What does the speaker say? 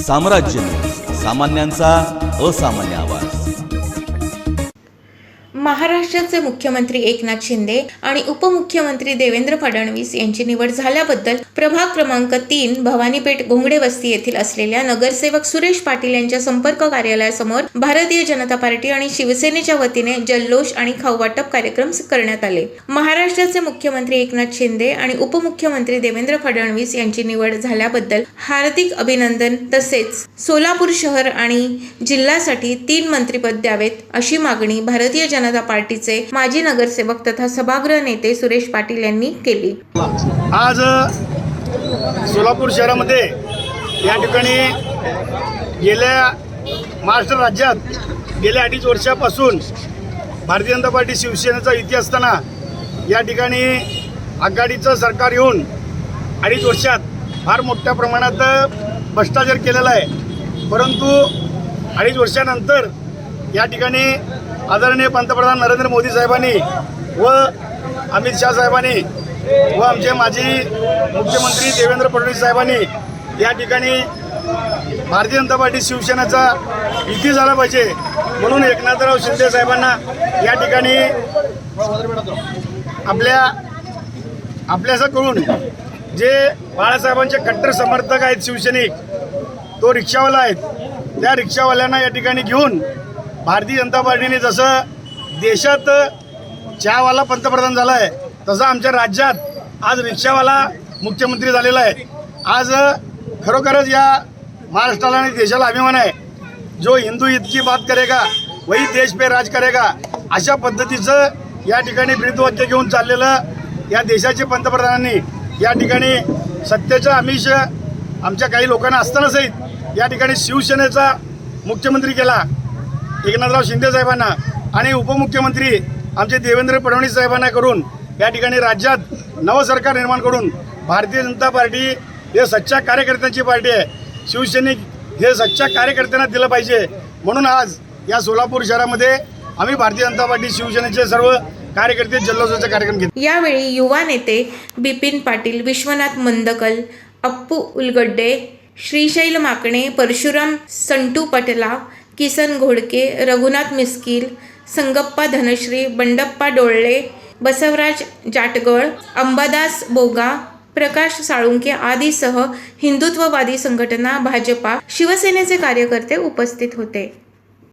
साम्राज्य सामान्यांचा असामान्य आवाज। महाराष्ट्राचे मुख्यमंत्री एकनाथ शिंदे आणि उपमुख्यमंत्री देवेंद्र फडणवीस यांची निवड झाल्याबद्दल प्रभाग क्रमांक 3 भवानीपेठ घोंगडे वस्ती येथील असलेल्या नगरसेवक सुरेश पाटील यांच्या संपर्क कार्यालयासमोर भारतीय जनता पार्टी आणि शिवसेनेच्या वतीने जल्लोष आणि खाऊवाटप कार्यक्रम करण्यात आले। महाराष्ट्राचे मुख्यमंत्री एकनाथ शिंदे आणि उपमुख्यमंत्री देवेंद्र फडणवीस यांची निवड झाल्याबद्दल हार्दिक अभिनंदन। तसेच सोलापूर शहर आणि जिल्ह्यासाठी 3 मंत्रिपद द्यावेत अशी मागणी भारतीय जनता पार्टीचे माजी नगरसेवक तथा सभागृह नेते सुरेश पाटील यांनी केली। आज सोलापूर शहरामध्ये या ठिकाणी गेल्या महाराष्ट्र राज्यात गेल्या 2.5 वर्षापासून भारतीय जनता पार्टी शिवसेनेचा युती असताना या ठिकाणी आघाडीचं सरकार येऊन 2.5 वर्षात फार मोठ्या प्रमाणात भ्रष्टाचार केलेला आहे। परंतु 2.5 वर्षानंतर या ठिकाणी आदरणीय पंतप्रधान नरेंद्र मोदी साहेबांनी व अमित शाह साहेबांनी व आमचे माजी मुख्यमंत्री देवेंद्र फडणवीस साहेबांनी या ठिकाणी भारतीय जनता पार्टी शिवसेनेचा युती झाला पाहिजे म्हणून एकनाथराव शिंदे साहेबांना या ठिकाणी आपल्यासं करून जे बाळासाहेबांचे कट्टर समर्थक आहेत शिवसैनिक, तो रिक्षावाला आहेत, त्या रिक्षावाल्यांना या ठिकाणी घेऊन भारतीय जनता पार्टीने जसं देशात चहावाला पंतप्रधान झाला आहे तसं आमच्या राज्यात आज रिक्षावाला मुख्यमंत्री झालेला आहे। आज खरोखरच या महाराष्ट्राला आणि देशाला अभिमान आहे। जो हिंदू ईद की बात करेगा वही देश पे राज करेगा अशा पद्धतीचं या ठिकाणी ब्रीदवाक्य घेऊन चाललेलं या देशाचे पंतप्रधानांनी या ठिकाणी सत्तेचं आमिष आमच्या काही लोकांना असताना सहित या ठिकाणी शिवसेनेचा मुख्यमंत्री केला एकनाथराव शिंदे साहेबांना आणि उपमुख्यमंत्री आमचे देवेंद्र फडणवीस साहेबांना करून या ठिकाणी राज्यात नवं सरकार निर्माण करून भारतीय जनता पार्टी हे सच्च्या कार्यकर्त्यांची पार्टी आहे। शिवसैनिक हे सच्च्या कार्यकर्त्यांना दिलं पाहिजे म्हणून आज या सोलापूर शहरामध्ये आम्ही भारतीय जनता पार्टी शिवसेनेचे सर्व कार्यकर्ते जल्लोषाचा कार्यक्रम घेतला। यावेळी युवा नेते बिपिन पाटील, विश्वनाथ मंदकल, अप्पू उलगड्डे, श्रीशैल माकणे, परशुराम संटू पटला, किसन घोडके, रघुनाथ मिस्किल, संगप्पा धनश्री, बंडप्पा डोळले, बसवराज जाटगळ, अंबादास बोगा, प्रकाश साळुंके आदीसह हिंदुत्ववादी संघटना, भाजपा, शिवसेनेचे कार्यकर्ते उपस्थित होते।